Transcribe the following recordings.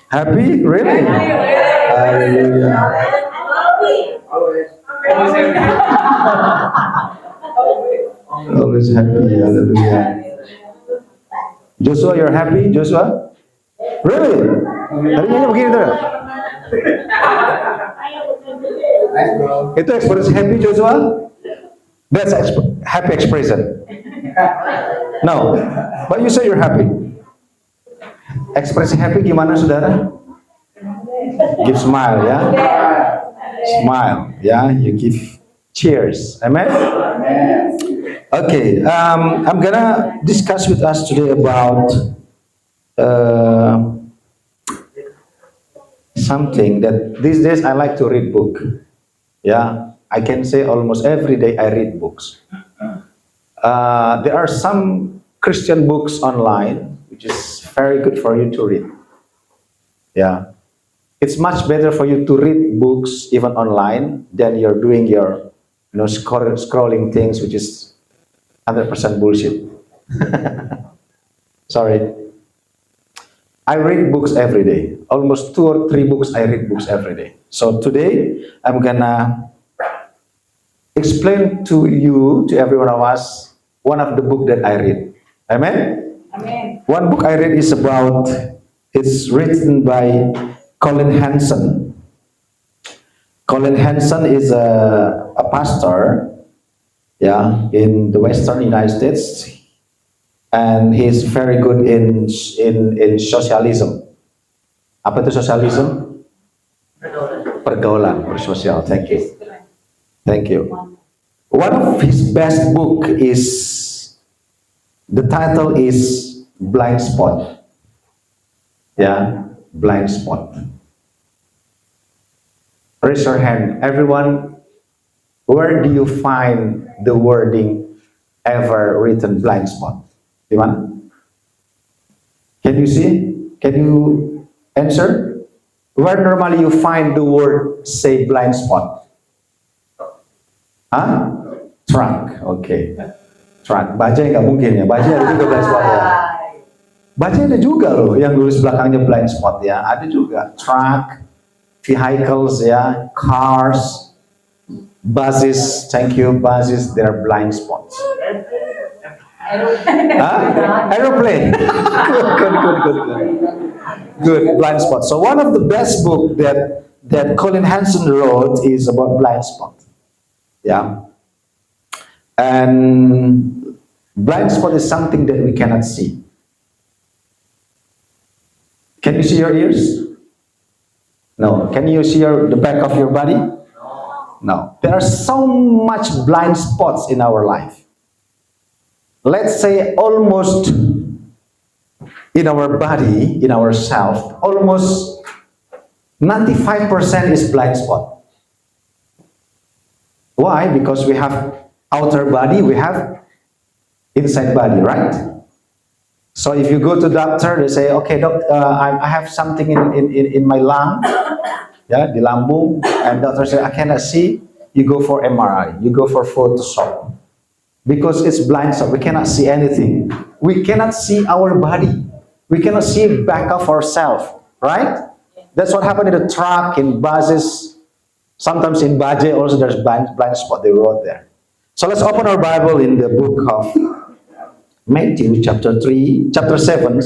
Happy? Really? Hallelujah. Always happy. Hallelujah. Joshua, you're happy? Joshua? Really? Tadinya begini tuh. Itu expression happy, Joshua? That's happy expression. No, but you say you're happy. Ekspresi happy gimana, saudara? Give smile, ya. Smile, ya. You give cheers. Amen. Okay, I'm gonna discuss with us today about something that these days I like to read book. Yeah, I can say almost every day I read books. There are some Christian books online, which is very good for you to read. Yeah, it's much better for you to read books even online than you're doing your, scrolling things, which is 100% bullshit. Sorry. I read books every day. Almost 2 or 3 books I read books every day. So today I'm gonna explain to you, to every one of us, one of the book that I read. Amen? Amen. One book I read is about, it's written by Colin Hansen. Colin Hansen is a pastor, yeah, in the Western United States, and he's very good in socialism. Apa itu socialism? Pergaulan, bersosial. Thank you. Thank you. One of his best book is, the title is Blind Spot. Yeah, Blind Spot. Raise your hand, everyone. Where do you find the wording ever written blind spot? Di mana? Can you see? Can you answer? Where normally you find the word say blind spot? Huh? Truck. Okay. Truck. Baca nggak mungkin ya. Baca ada juga blind spot ya. Baca ada juga loh yang tulis belakangnya blind spot ya. Ada juga. Truck, vehicles ya, cars, buses. Thank you, buses. They're blind spots. Huh? Aeroplane. Good, blind spot. So one of the best book that Colin Hansen wrote is about blind spot. Yeah. And blind spot is something that we cannot see. Can you see your ears? No. Can you see the back of your body? No. There are so much blind spots in our life. Let's say almost in our body, in ourselves, almost 95% is blind spot. Why? Because we have outer body, we have inside body, right? So if you go to doctor, they say, okay, doc, I have something in my lung, yeah, di lambung, and doctor say, I cannot see. You go for MRI, you go for Photoshop. Because it's blind spot, we cannot see anything. We cannot see our body. We cannot see back of ourselves, right? That's what happened in the truck, in buses. Sometimes in Baje also there's blind spot they wrote there. So let's open our Bible in the book of Matthew chapter 7,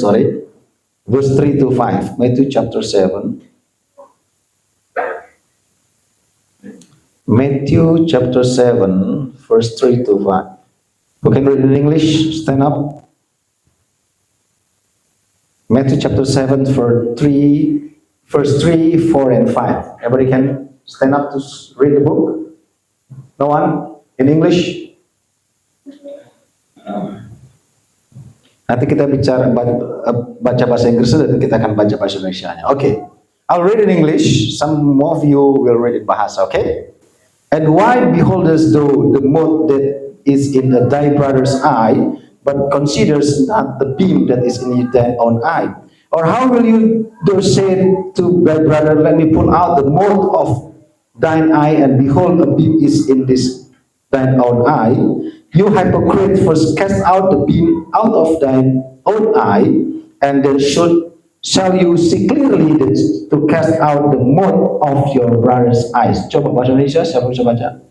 verse 3 to 5. Matthew chapter 7. Matthew chapter 7, verse 3 to 5. Who can read in English? Stand up. Matthew chapter 7, verse 3, 4, and 5. Everybody can stand up to read the book? No one? In English? Nanti kita baca bahasa Inggris dan kita akan baca bahasa Indonesia-nya. Okay. I'll read in English. Some of you will read in Bahasa, okay? And why beholdest thou the mote that is in thy brother's eye, but considers not the beam that is in thine own eye? Or how will you thou say to thy brother, let me pull out the mote of thine eye, and behold, a beam is in this thine own eye? You hypocrite, first cast out the beam out of thine own eye, and then should shall you see clearly to cast out the mote of your brother's eyes. Coba bahasa Indonesia, siapa bisa baca?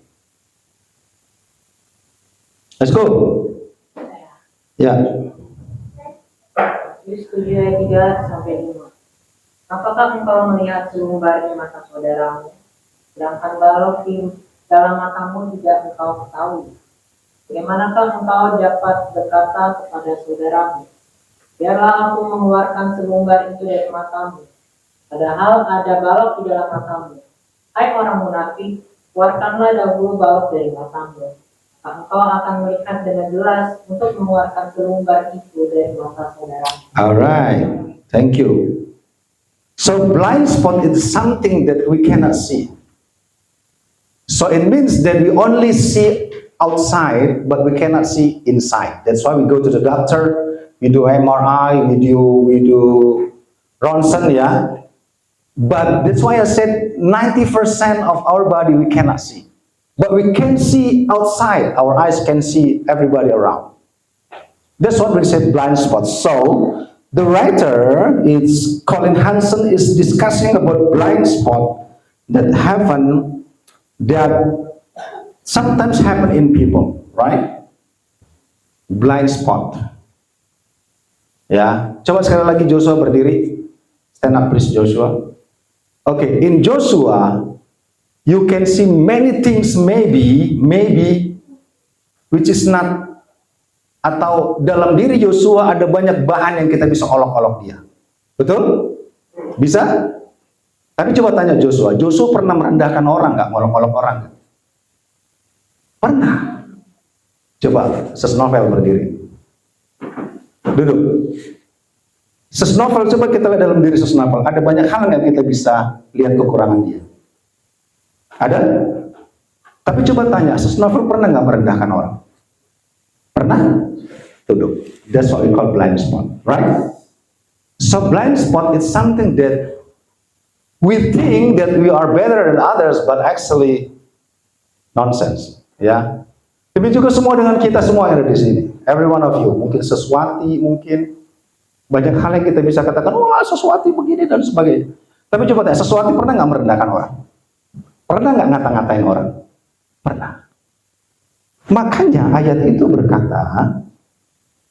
Let's go. Ya. Yesus 7 ayat 3 sampai 5. Apakah engkau melihat selumbar di mata saudaramu, sedangkan balok di dalam matamu tidak engkau ketahui? Bagaimanakah engkau dapat berkata kepada saudaramu, biarlah aku mengeluarkan selumbar itu dari matamu, padahal ada balok di dalam matamu? Hai orang munafik, keluarkanlah dahulu balok dari matamu, maka engkau akan melihat dengan jelas untuk mengeluarkan selumbar itu dari mata saudaramu. Alright, thank you. So blind spot is something that we cannot see. So it means that we only see outside, but we cannot see inside. That's why we go to the doctor, we do MRI, we do Ronson, yeah. But that's why I said 90% of our body we cannot see. But we can see outside, our eyes can see everybody around. That's what we say blind spot. So the writer, it's Colin Hansen, is discussing about blind spot that sometimes happen in people, right? Blind spot. Ya, coba sekali lagi Joshua berdiri. Stand up please Joshua. Okay, in Joshua, you can see many things maybe, which is not. Atau dalam diri Joshua ada banyak bahan yang kita bisa olok-olok dia. Betul? Bisa? Tapi coba tanya Joshua pernah merendahkan orang nggak? Ngolok-olok orang nggak? Pernah. Coba, Sesnovel berdiri. Duduk. Sesnovel, coba kita lihat dalam diri Sesnovel. Ada banyak hal yang kita bisa lihat kekurangan dia. Ada? Tapi coba tanya, Sesnovel pernah nggak merendahkan orang? Pernah? Duduk. That's what we call blind spot, right? So blind spot is something that we think that we are better than others, but actually nonsense. Ya. Demikian juga semua dengan kita semua yang ada di sini. Every one of you. Mungkin sesuatu, mungkin banyak hal yang kita bisa katakan, wah sesuatu begini dan sebagainya. Tapi coba tanya, sesuatu pernah nggak merendahkan orang? Pernah nggak ngata-ngatain orang? Pernah. Makanya ayat itu berkata,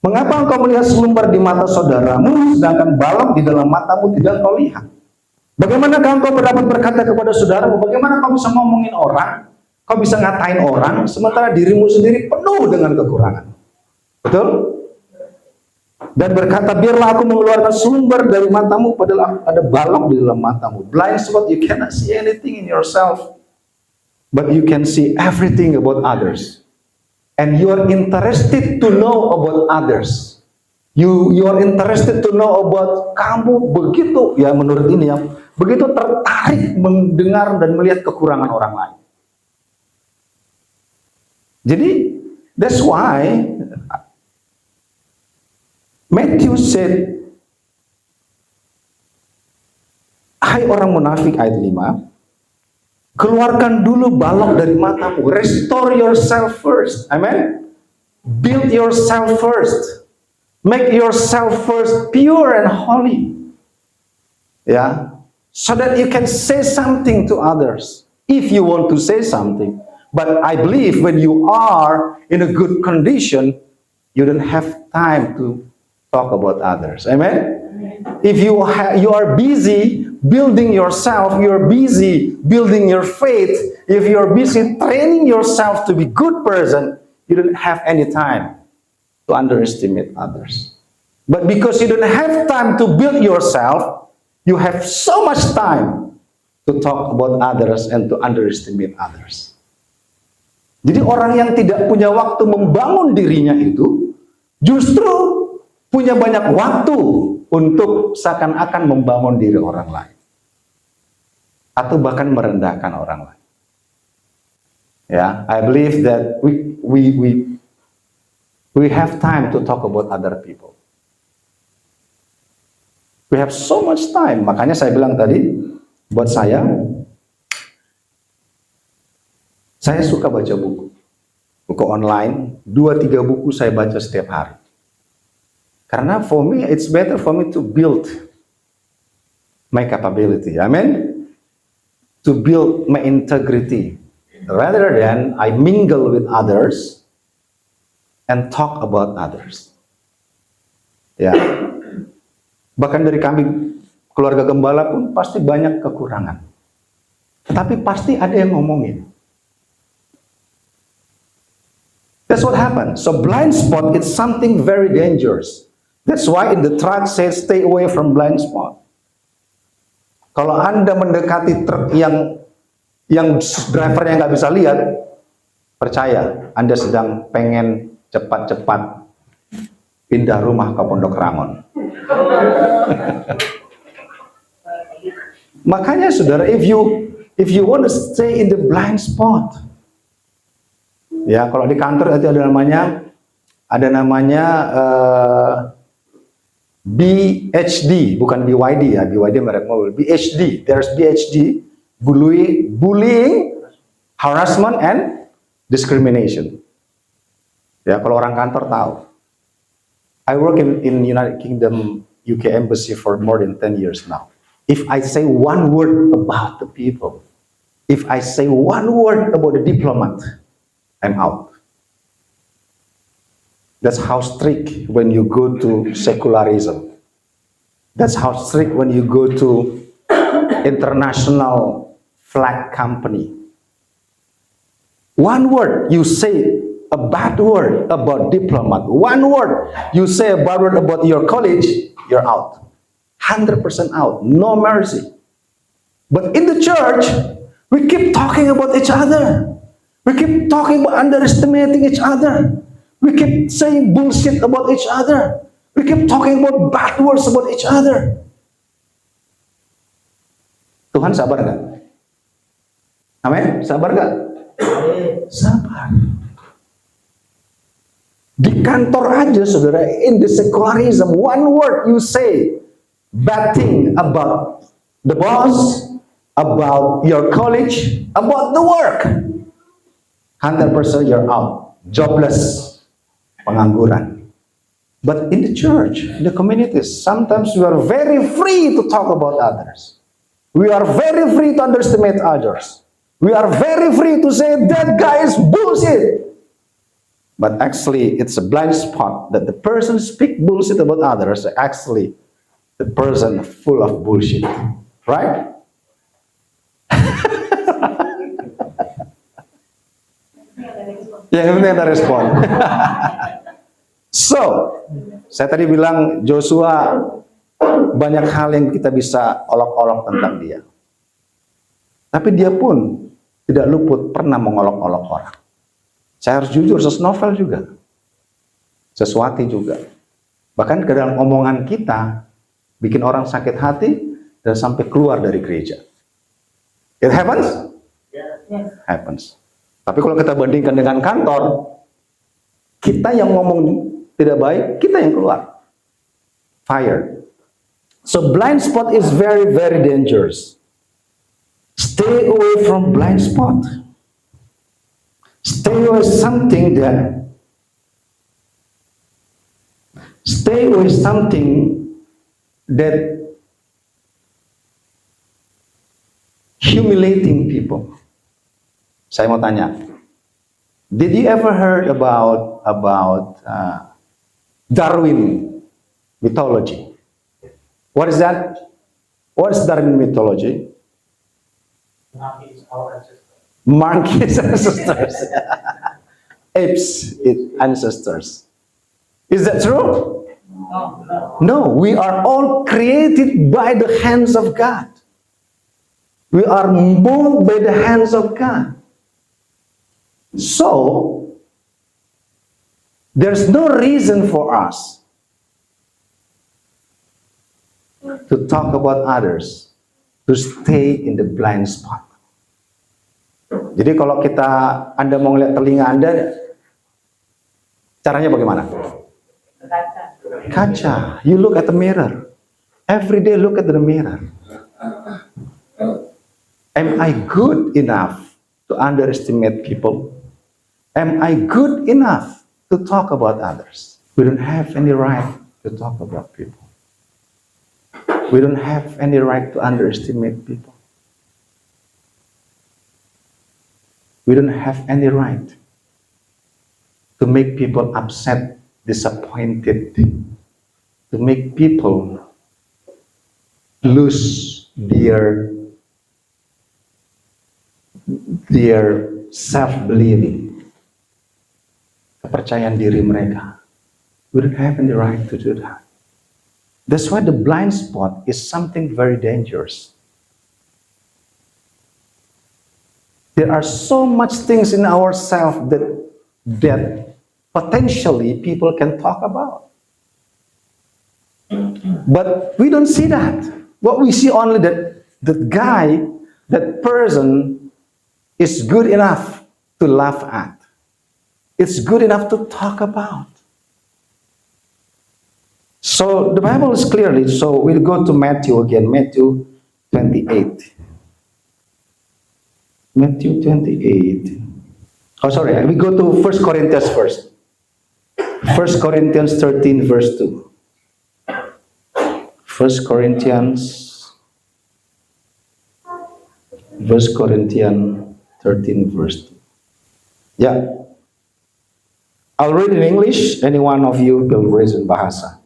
mengapa engkau melihat selumbar di mata saudaramu, sedangkan balok di dalam matamu tidak kau lihat? Bagaimana engkau dapat berkata kepada saudaramu, bagaimana kau bisa ngomongin orang, kau bisa ngatain orang, sementara dirimu sendiri penuh dengan kekurangan? Betul? Dan berkata, biarlah aku mengeluarkan selumbar dari matamu, padahal ada balok di dalam matamu. Blind spot, you cannot see anything in yourself, but you can see everything about others. And you are interested to know about others. You are interested to know about kamu begitu, ya menurut ini ya, begitu tertarik mendengar dan melihat kekurangan orang lain. Jadi, that's why Matthew said, hai orang munafik, ayat 5, keluarkan dulu balok dari matamu. Restore yourself first. Amen. Build yourself first. Make yourself first pure and holy. Yeah. So that you can say something to others. If you want to say something. But I believe when you are in a good condition, you don't have time to talk about others. Amen. If you are busy building yourself, you're busy building your faith, if you're busy training yourself to be good person, you don't have any time to underestimate others. But because you don't have time to build yourself, you have so much time to talk about others and to underestimate others. Jadi orang yang tidak punya waktu membangun dirinya itu justru punya banyak waktu untuk seakan-akan membangun diri orang lain. Atau bahkan merendahkan orang lain. Ya, I believe that we have time to talk about other people. We have so much time. Makanya saya bilang tadi, buat saya suka baca buku. Buku online, 2-3 buku saya baca setiap hari. Karena for me, it's better for me to build my capability. Amen. To build my integrity, rather than I mingle with others and talk about others. Ya, bahkan dari kami keluarga gembala pun pasti banyak kekurangan. Tetapi pasti ada yang ngomongin. That's what happened. So blind spot is something very dangerous. That's why in the tract says stay away from blind spot. Kalau Anda mendekati truk yang drivernya nggak bisa lihat, percaya Anda sedang pengen cepat-cepat pindah rumah ke Pondok Rangon. Makanya saudara, if you want to stay in the blind spot, ya kalau di kantor itu ada namanya BHD, bukan BYD ya, BYD merek mobil. BHD, there's BHD, bullying, harassment, and discrimination. Ya, kalau orang kantor tahu. I work in United Kingdom UK Embassy for more than 10 years now. If I say one word about the people, if I say one word about the diplomat, I'm out. That's how strict when you go to secularism. That's how strict when you go to international flag company. One word you say a bad word about diplomat, one word you say a bad word about your college, you're out. 100% out, no mercy. But in the church, we keep talking about each other. We keep talking about underestimating each other. We keep saying bullshit about each other. We keep talking about bad words about each other. Tuhan sabar nggak? Amin? Sabar nggak? Sabar. Di kantor aja, saudara, in the secularism, one word you say bad thing about the boss, about your college, about the work, 100% you're out, jobless, pengangguran. But in the church, in the communities, sometimes we are very free to talk about others. We are very free to underestimate others. We are very free to say that guy is bullshit. But actually, it's a blind spot that the person speak bullshit about others. Actually, the person full of bullshit, right? Yang penting ada respon. So, saya tadi bilang Joshua banyak hal yang kita bisa olok-olok tentang dia. Tapi dia pun tidak luput pernah mengolok-olok orang. Saya harus jujur, Novel juga. Sesuatu juga. Bahkan ke dalam omongan kita bikin orang sakit hati dan sampai keluar dari gereja. It happens? Yes. Happens. Tapi kalau kita bandingkan dengan kantor, kita yang ngomong tidak baik, kita yang keluar. Fire. So blind spot is very, very dangerous. Stay away from blind spot. Stay away something that humiliating people. Saya mau tanya, did you ever heard about Darwin mythology? What is that? What is Darwin mythology? Monkeys, our ancestors. Monkeys ancestors. Apes ancestors. Is that true? No, we are all created by the hands of God. We are molded by the hands of God. So, there's no reason for us to talk about others, to stay in the blind spot. Jadi kalau Anda mau ngeliat telinga Anda, caranya bagaimana? Kaca. You look at the mirror. Every day look at the mirror. Am I good enough to underestimate people? Am I good enough to talk about others? We don't have any right to talk about people. We don't have any right to underestimate people. We don't have any right to make people upset, disappointed, to make people lose their self-believing, kepercayaan diri mereka. We don't have any right to do that. That's why the blind spot is something very dangerous. There are so much things in ourselves that potentially people can talk about. But we don't see that. What we see only that guy, that person is good enough to laugh at. It's good enough to talk about. So the Bible is clearly, so we'll go to Matthew again, Matthew 28. Matthew 28. Oh, sorry, we go to 1 Corinthians first. 1 Corinthians 13, verse 2. 1 Corinthians 13, verse 2. Yeah. I'll read in English. Any one of you will read in Bahasa.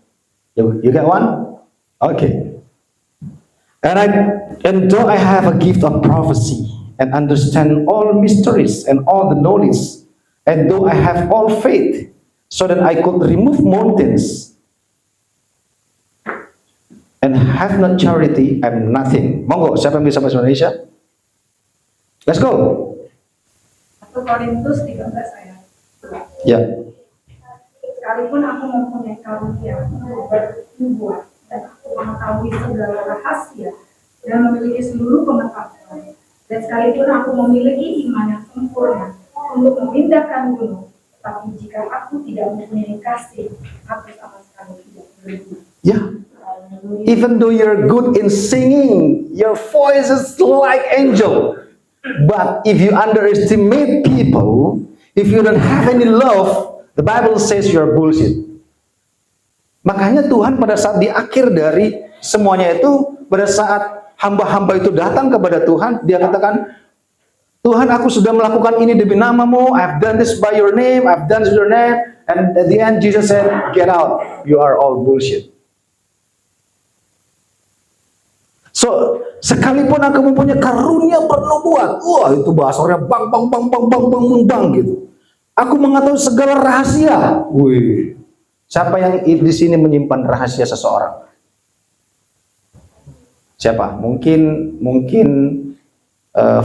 You got one? Okay. And though I have a gift of prophecy and understand all mysteries and all the knowledge, and though I have all faith, so that I could remove mountains, and have not charity, I'm nothing. Monggo, siapa yang bisa bahasa Indonesia? Let's go. 1 Korintus 13 ayat. Ya. Sekalipun aku mempunyai karunia bernubuat dan aku mengetahui segala rahasia dan memiliki seluruh pengetahuan, dan sekalipun aku memiliki iman yang sempurna untuk memindahkan gunung, tapi jika aku tidak mempunyai kasih, aku sama sekali tidak berguna. Yeah. Even though you're good in singing, your voice is like angel. But if you underestimate people, if you don't have any love, the Bible says you're bullshit. Makanya Tuhan pada saat di akhir dari semuanya itu, pada saat hamba-hamba itu datang kepada Tuhan, dia katakan, Tuhan, aku sudah melakukan ini demi namamu, I've done this by your name, I've done this by your name, and at the end Jesus said, get out, you are all bullshit. So, sekalipun aku mempunyai karunia bernubuat, wah itu bahasanya bang gitu. Aku mengetahui segala rahasia. Wih, siapa yang di sini menyimpan rahasia seseorang? Siapa? Mungkin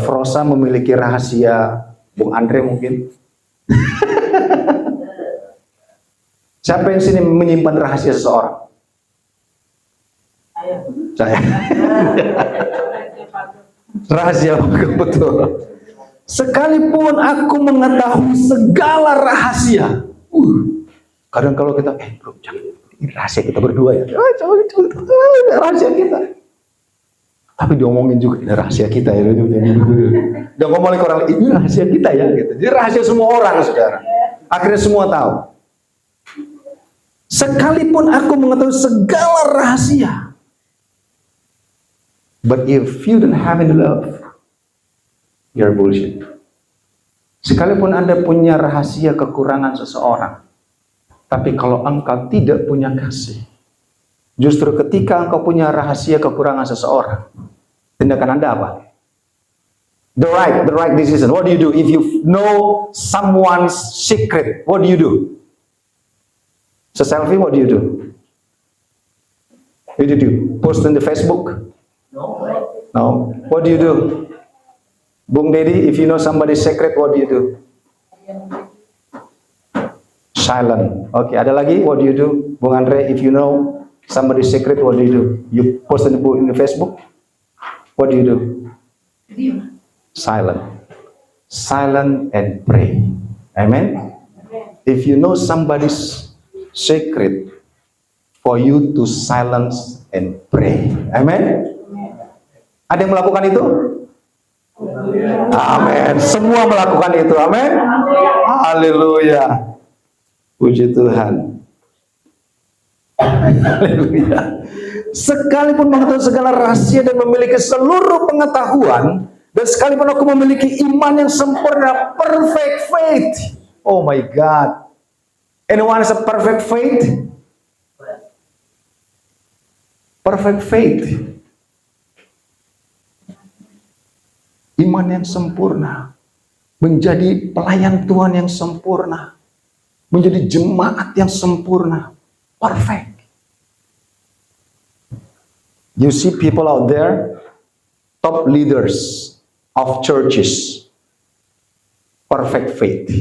Frosa memiliki rahasia Bung Andre mungkin. Siapa yang sini menyimpan rahasia seseorang? Saya. Rahasia betul. Sekalipun aku mengetahui segala rahasia. Kadang kalau kita, bro, jangan, ini rahasia kita berdua ya. Rahasia kita. Tapi diomongin juga, ini rahasia kita ya. Dia ngomongin ke orang, ini rahasia kita ya. Gitu. Jadi rahasia semua orang, saudara. Akhirnya semua tahu. Sekalipun aku mengetahui segala rahasia. But if you don't have any love, you're bullshit. Sekalipun Anda punya rahasia kekurangan seseorang, tapi kalau engkau tidak punya kasih, justru ketika engkau punya rahasia kekurangan seseorang, tindakan Anda apa? The right decision. What do you do? If you know someone's secret, what do you do? Selfie, what do you do? What do you do? Post on the Facebook? No. What do you do? Bung Dedi, if you know somebody's secret, what do you do? Silent. Okay, ada lagi? What do you do? Bung Andre, if you know somebody's secret, what do you do? You post in the Facebook? What do you do? Silent. Silent and pray. Amen? If you know somebody's secret, for you to silence and pray. Amen? Ada yang melakukan itu? Amin. Semua melakukan itu. Amin. Haleluya. Puji Tuhan. Haleluya. Sekalipun mengetahui segala rahasia dan memiliki seluruh pengetahuan, dan sekalipun aku memiliki iman yang sempurna, perfect faith. Oh my God. Anyone has a perfect faith? Perfect faith. Iman yang sempurna. Menjadi pelayan Tuhan yang sempurna. Menjadi jemaat yang sempurna. Perfect. You see people out there, top leaders of churches, perfect faith.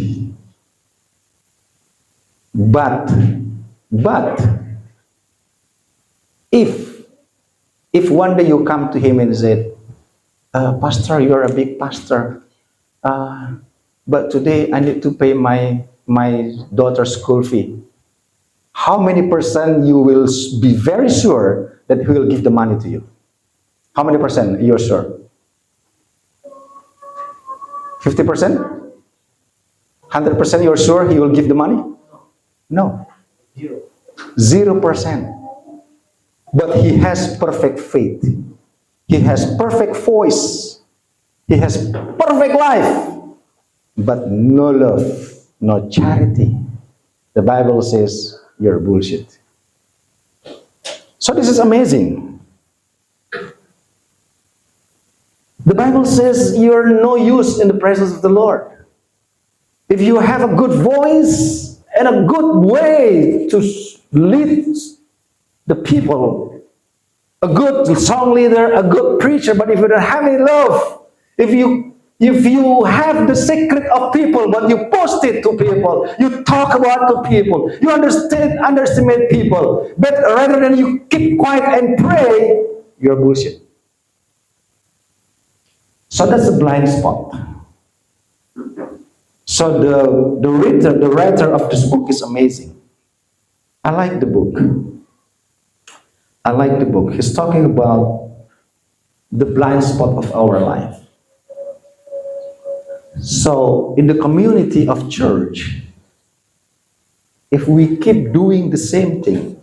But if one day you come to him and said, Pastor, you're a big pastor, but today I need to pay my daughter's school fee. How many percent you will be very sure that he will give the money to you? How many percent you're sure? 50%? 100% you're sure he will give the money? No. 0%. But he has perfect faith. He has perfect voice. He has perfect life. But no love, no charity. The Bible says you're bullshit. So this is amazing. The Bible says you're no use in the presence of the Lord. If you have a good voice and a good way to lead the people, a good song leader, a good preacher, but if you don't have any love, if you have the secret of people, but you post it to people, you talk about to people, you underestimate people, but rather than you keep quiet and pray, you're bullshit. So that's a blind spot. So the writer of this book is amazing. I like the book. I like the book. He's talking about the blind spot of our life. So in the community of church, if we keep doing the same thing,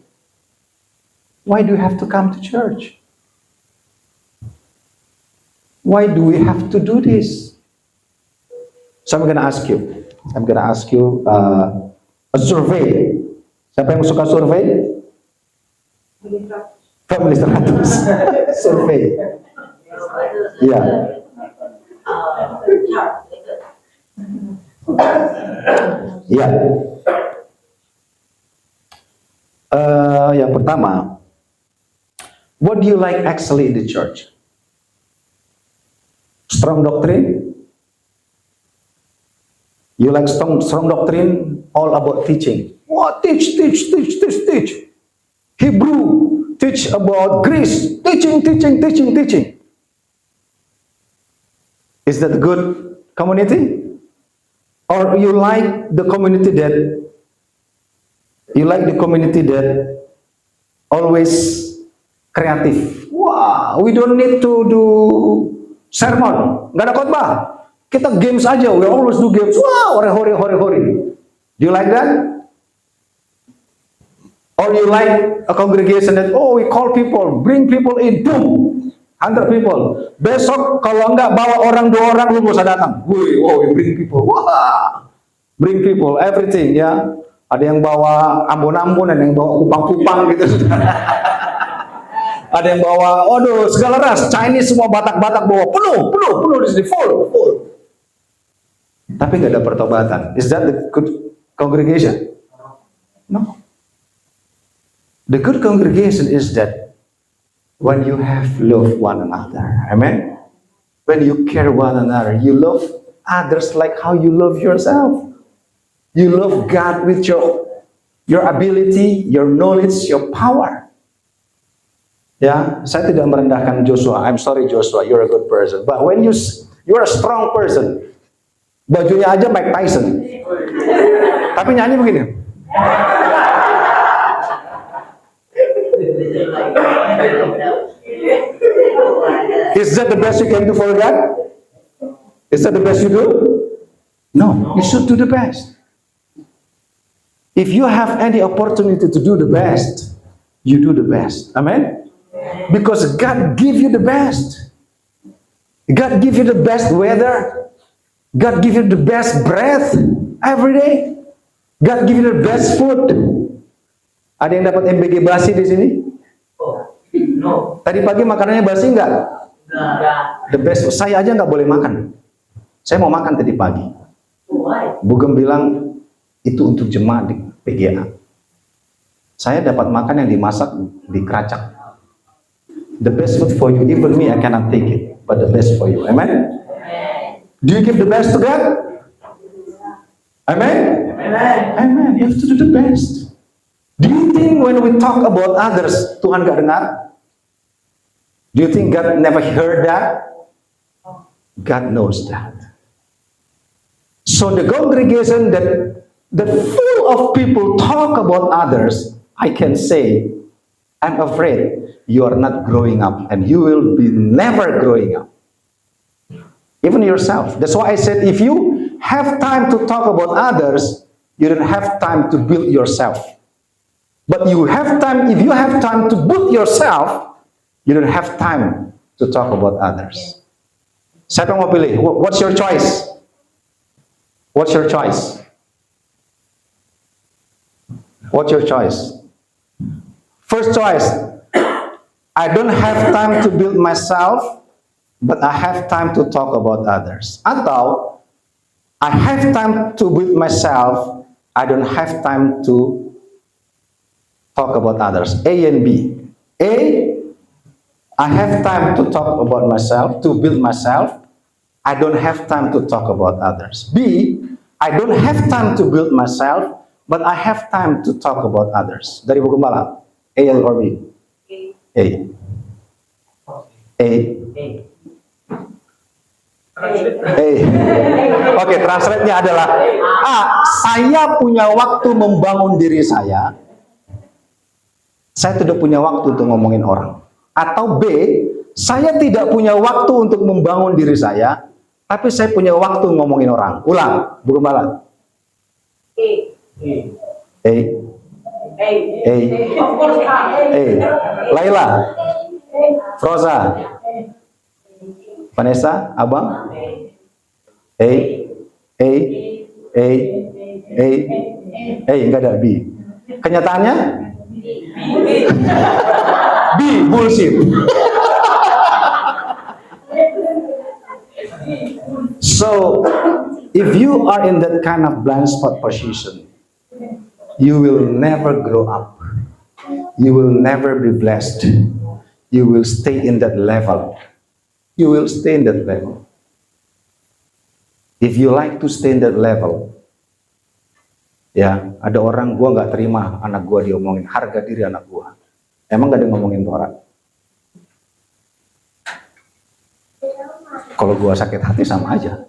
why do we have to come to church? Why do we have to do this? So I'm going to ask you a survey. Siapa yang suka survey? Family 100. Survey. Yeah. Ya. Yang pertama, what do you like actually in the church? Strong doctrine? You like strong doctrine? All about teaching. What? Teach. Hebrew, teach about Greece. Teaching. Is that a good community? Or you like the community that always creative? Wow, we don't need to do sermon, nggak ada khotbah. Kita games aja, we always do games. Wow, hore. Do you like that? Or you like a congregation that, oh, we call people, bring people in, boom, 100 people. Besok kalau nggak bawa orang 2 orang, lu nggak usah datang. We bring people. Wah, bring people, everything ya. Ada yang bawa ambon-ambon, ada yang bawa kupang-kupang gitu. Ada yang bawa, segala ras, Chinese semua, Batak-Batak bawa penuh di sini, full. Tapi nggak ada pertobatan. Is that the good congregation? No. The good congregation is that when you have love one another, amen? When you care one another, you love others like how you love yourself. You love God with your ability, your knowledge, your power. Ya, saya tidak merendahkan Joshua. I'm sorry Joshua, you're a good person. But when you're a strong person, bajunya aja Mike Tyson. Tapi nyanyi begini. Is that the best you can do for God? Is that the best you do? No, you should do the best. If you have any opportunity to do the best, you do the best. Amen? Because God give you the best. God give you the best weather. God give you the best breath every day. God give you the best food. Ada yang dapat MBG basi di sini? Oh, no. Tadi pagi makanannya basi enggak? Enggak. The best. Saya aja nggak boleh makan. Saya mau makan tadi pagi. Why? Bugem bilang itu untuk jemaat di PGA. Saya dapat makan yang dimasak di keracak. The best food for you. Even me, I cannot take it. But the best for you. Amen? Do you give the best to God? Amen? Amen. Amen. You have to do the best. Do you think when we talk about others, Tuhan gak dengar? Do you think God never heard that? God knows that. So the congregation that full of people talk about others, I can say, I'm afraid you are not growing up and you will be never growing up. Even yourself. That's why I said if you have time to talk about others, you don't have time to build yourself. But you have time, if you have time to build yourself, you don't have time to talk about others. Siapa yang mau pilih? What's your choice? What's your choice? What's your choice? First choice, I don't have time to build myself, but I have time to talk about others. Atau, I have time to build myself, I don't have time to talk about others. A and B. A, I have time to talk about myself, to build myself. I don't have time to talk about others. B, I don't have time to build myself, but I have time to talk about others. Dari buku Gembala. A or B? A. A. A. Oke, translate-nya adalah A, saya punya waktu membangun diri saya. Saya tidak punya waktu untuk ngomongin orang. Atau B, saya tidak punya waktu untuk membangun diri saya, tapi saya punya waktu ngomongin orang. Ulang, buku Gembala. A. A. Of course, A. Laila. Froza. Vanessa, Abang. A. A. A. A. A. Enggak ada B. Kenyataannya? B. Bullshit. So, if you are in that kind of blind spot position, you will never grow up. You will never be blessed. You will stay in that level. You will stay in that level. If you like to stay in that level, ya, ada orang gua nggak terima anak gua diomongin harga diri anak gua. Emang gak ada ngomongin orang? Kalau gua sakit hati sama aja,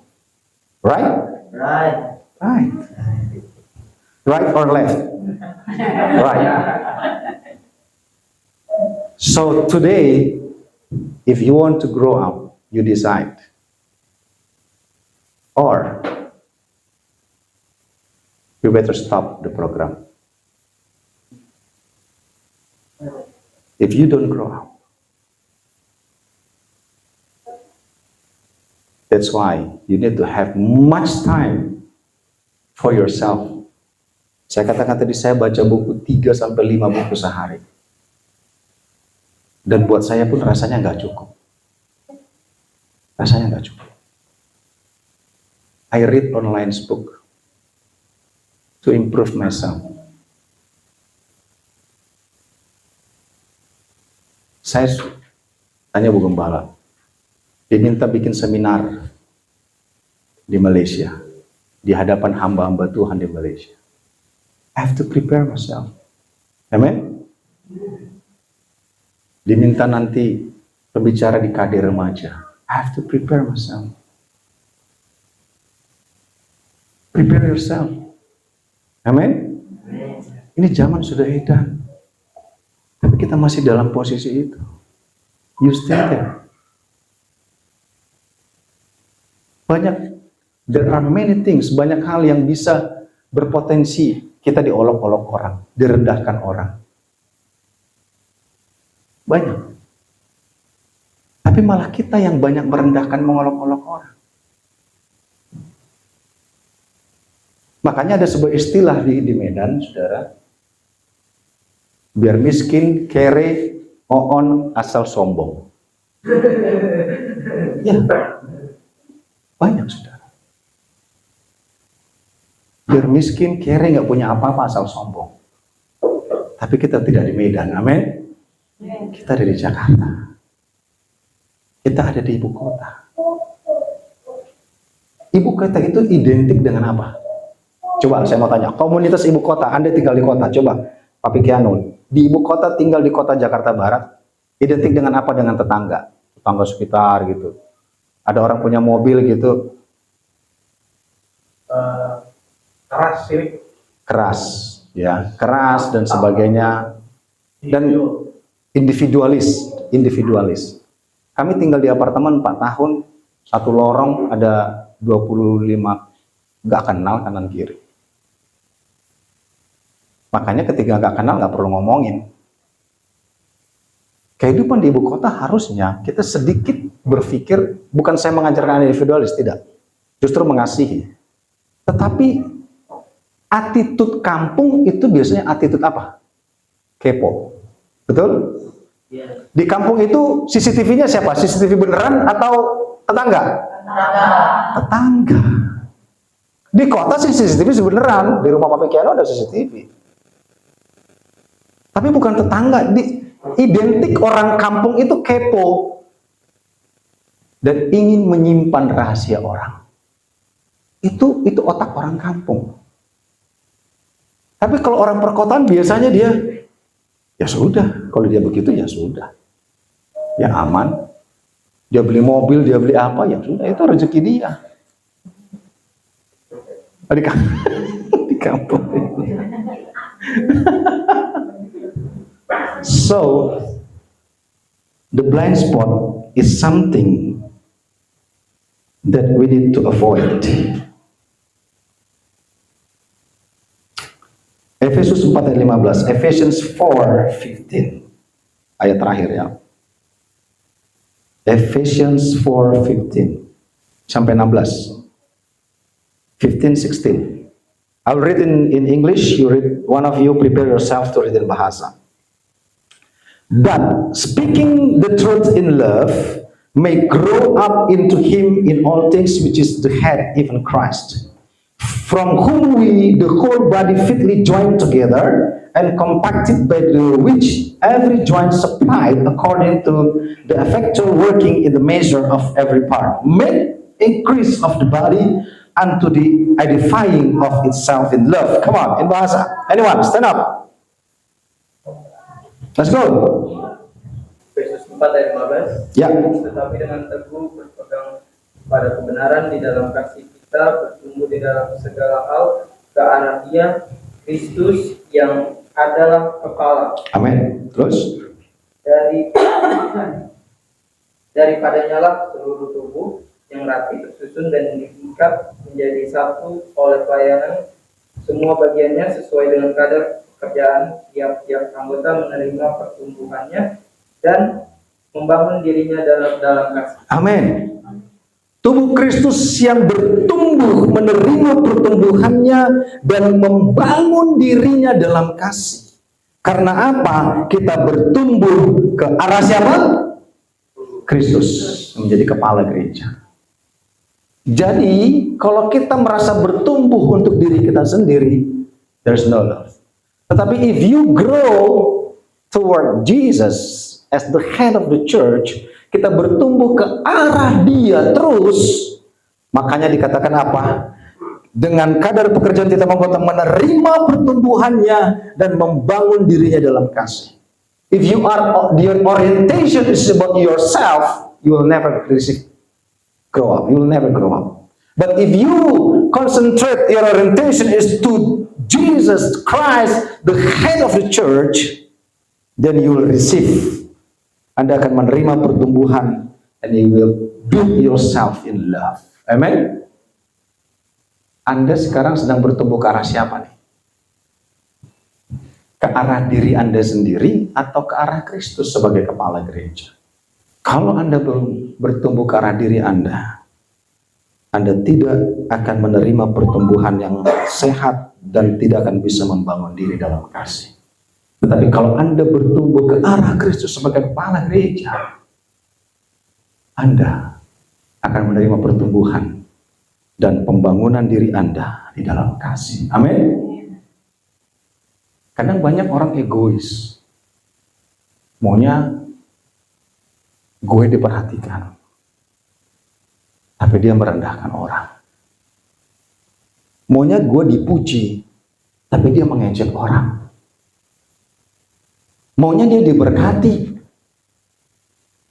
right? Right. Right. Right or left? Right. So today, if you want to grow up, you decide. Or you better stop the program. If you don't grow up. That's why you need to have much time for yourself. Saya katakan tadi saya baca buku 3 sampai 5 buku sehari. Dan buat saya pun rasanya nggak cukup. Rasanya nggak cukup. I read online book to improve myself. Saya tanya Bu Gembala, dia minta bikin seminar di Malaysia, di hadapan hamba-hamba Tuhan di Malaysia. I have to prepare myself. Amen? Diminta nanti pembicara di KD remaja. I have to prepare myself. Prepare yourself. Amen? Ini zaman sudah edan. Tapi kita masih dalam posisi itu. You stay there. There are many things, banyak hal yang bisa berpotensi kita diolok-olok orang, direndahkan orang. Banyak. Tapi malah kita yang banyak merendahkan, mengolok-olok orang. Makanya ada sebuah istilah di Medan, saudara. Biar miskin, kere, oon, asal sombong. Ya, banyak saudara. Biar miskin, kere, nggak punya apa-apa, asal sombong. Tapi kita tidak di Medan, amin. Kita ada di Jakarta. Kita ada di ibu kota. Ibu kota itu identik dengan apa? Coba saya mau tanya, komunitas ibu kota, Anda tinggal di kota, coba Pak Pikianun, di ibu kota tinggal di kota Jakarta Barat, identik dengan apa? Dengan tetangga sekitar gitu. Ada orang punya mobil gitu. Keras sih. Keras, ya, keras dan sebagainya. Dan individualis. Kami tinggal di apartemen 4 tahun, satu lorong ada 25, nggak kenal kanan kiri. Makanya ketika nggak kenal nggak perlu ngomongin. Kehidupan di ibu kota harusnya kita sedikit berpikir, bukan saya mengajarkan individualis, tidak. Justru mengasihi. Tetapi attitude kampung itu biasanya attitude apa? Kepo. Betul? Iya. Di kampung itu CCTV-nya siapa? CCTV beneran atau tetangga? Tetangga. Di kota sih CCTV beneran. Di rumah Pak Pikiano ada CCTV. Tapi bukan tetangga. Identik orang kampung itu kepo. Dan ingin menyimpan rahasia orang. Itu otak orang kampung. Tapi kalau orang perkotaan biasanya dia, ya sudah, kalau dia begitu ya sudah. Ya aman. Dia beli mobil, dia beli apa, ya sudah, itu rezeki dia. Di kampung. So, the blind spot is something that we need to avoid. Efesus 4 ayat 15, Ephesians 4:15, ayat terakhir ya. Ephesians 4:15 sampai 16, 15, 16. I'll read in English. You read. One of you prepare yourself to read in bahasa. But speaking the truth in love may grow up into Him in all things, which is the head, even Christ. From whom we, the whole body, fitly joined together and compacted by which every joint supplied according to the effectual working in the measure of every part, make increase of the body unto the edifying of itself in love. Come on, in bahasa. Anyone, stand up. Let's go. Efesus 4 ayat 15. Ya. Tetapi dengan teguh berpegang pada kebenaran di dalam kasih kita, bertumbuh di dalam segala hal ke arah Dia, Kristus yang adalah kepala. Amin. Terus. Daripadanya lah seluruh tubuh yang rapi tersusun dan diikat menjadi satu oleh pelayanan semua bagiannya sesuai dengan kadar pekerjaan tiap-tiap anggota menerima pertumbuhannya dan membangun dirinya dalam kasih. Amin. Tubuh Kristus yang bertumbuh menerima pertumbuhannya dan membangun dirinya dalam kasih. Karena apa? Kita bertumbuh ke arah siapa? Kristus menjadi kepala gereja. Jadi, kalau kita merasa bertumbuh untuk diri kita sendiri, there's no love. Tetapi if you grow toward Jesus as the head of the church, kita bertumbuh ke arah Dia terus, makanya dikatakan apa? Dengan kadar pekerjaan kita anggota menerima pertumbuhannya dan membangun dirinya dalam kasih. If you are, your orientation is about yourself, you will never grow up. You will never grow up. But if you concentrate, your orientation is to Jesus Christ, the head of the church, then you will receive. Anda akan menerima pertumbuhan, and you will build yourself in love. Amen. Anda sekarang sedang bertumbuh ke arah siapa nih? Ke arah diri Anda sendiri atau ke arah Kristus sebagai kepala gereja? Kalau Anda belum bertumbuh ke arah diri Anda tidak akan menerima pertumbuhan yang sehat dan tidak akan bisa membangun diri dalam kasih. Tetapi kalau Anda bertumbuh ke arah Kristus sebagai kepala gereja, Anda akan menerima pertumbuhan dan pembangunan diri Anda di dalam kasih. Amin. Kadang banyak orang egois, maunya gue diperhatikan, tapi dia merendahkan orang. Maunya gue dipuji, tapi dia mengejek orang. Maunya dia diberkati,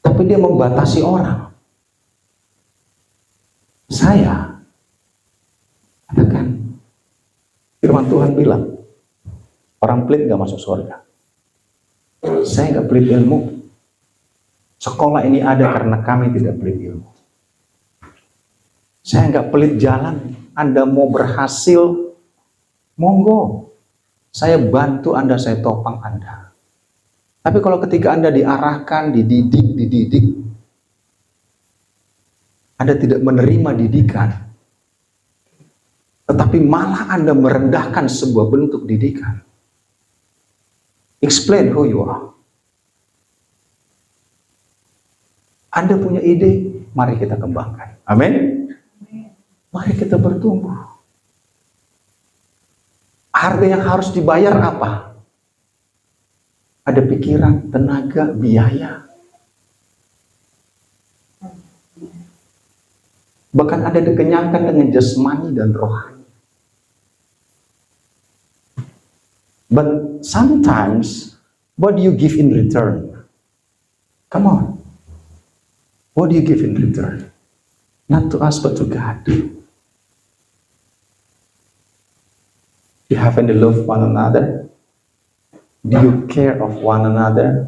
tapi dia membatasi orang. Saya katakan, firman Tuhan bilang, orang pelit gak masuk surga. Saya gak pelit ilmu. Sekolah ini ada karena kami tidak pelit ilmu. Saya nggak pelit jalan. Anda mau berhasil, monggo. Saya bantu Anda, saya topang Anda. Tapi kalau ketika Anda diarahkan, dididik, Anda tidak menerima didikan, tetapi malah Anda merendahkan sebuah bentuk didikan. Explain who you are. Anda punya ide, mari kita kembangkan. Amin. Mari kita bertumbuh. Harga yang harus dibayar apa? Ada pikiran, tenaga, biaya. Bahkan ada dikenyangkan dengan jasmani dan rohani. But sometimes, what do you give in return? Come on. What do you give in return? Not to us, but to God. You haven't love one another? Do you care of one another?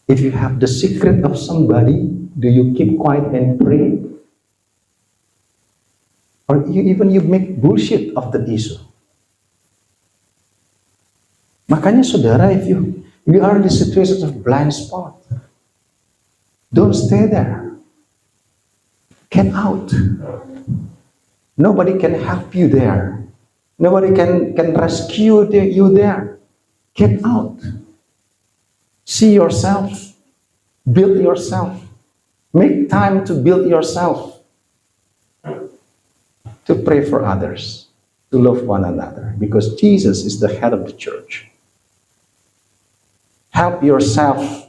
If you have the secret of somebody, do you keep quiet and pray? Or you make bullshit of the issue? Makanya saudara, if you are in the situation of blind spot, don't stay there. Get out. Nobody can help you there. Nobody can rescue you there. Get out. See yourself. Build yourself. Make time to build yourself. To pray for others. To love one another. Because Jesus is the head of the church. Help yourself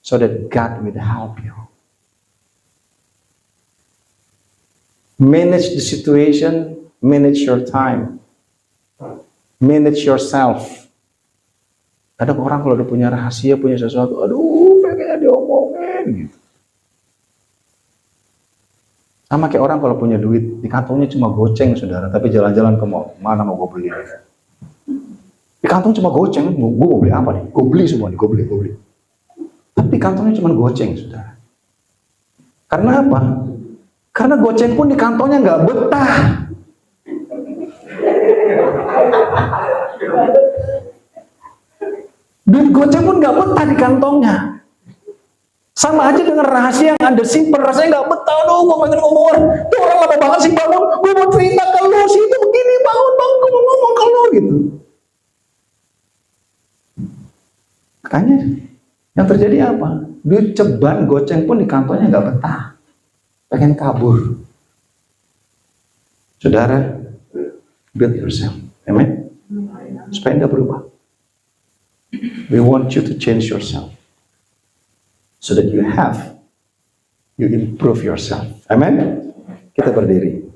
so that God will help you. Manage the situation, manage your time, manage yourself. Kadang orang kalau udah punya rahasia, punya sesuatu, aduh pengennya diomongin gitu. Sama kayak orang kalau punya duit, di kantongnya cuma goceng saudara, tapi jalan-jalan ke mall, mana mau gue beli? Di kantong cuma goceng, gue mau beli apa nih? Gue beli semua nih, gue beli. Tapi kantongnya cuma goceng, saudara. Karena apa? Karena goceng pun di kantongnya nggak betah. Duit goceng pun nggak betah di kantongnya. Sama aja dengan rahasia yang Anda simpen, rasanya nggak betah. Aduh, gue pengen ngomong, tuh orang lama banget sih bangun. Gue mau cerita ke lu sih, itu begini, bangun, gue mau ngomong ke lu gitu. Makanya yang terjadi apa? Duit ceban goceng pun di kantongnya nggak betah, pengen kabur. Saudara, build yourself, amen. Supaya Anda berubah. We want you to change yourself, so that you improve yourself, amen. Kita berdiri.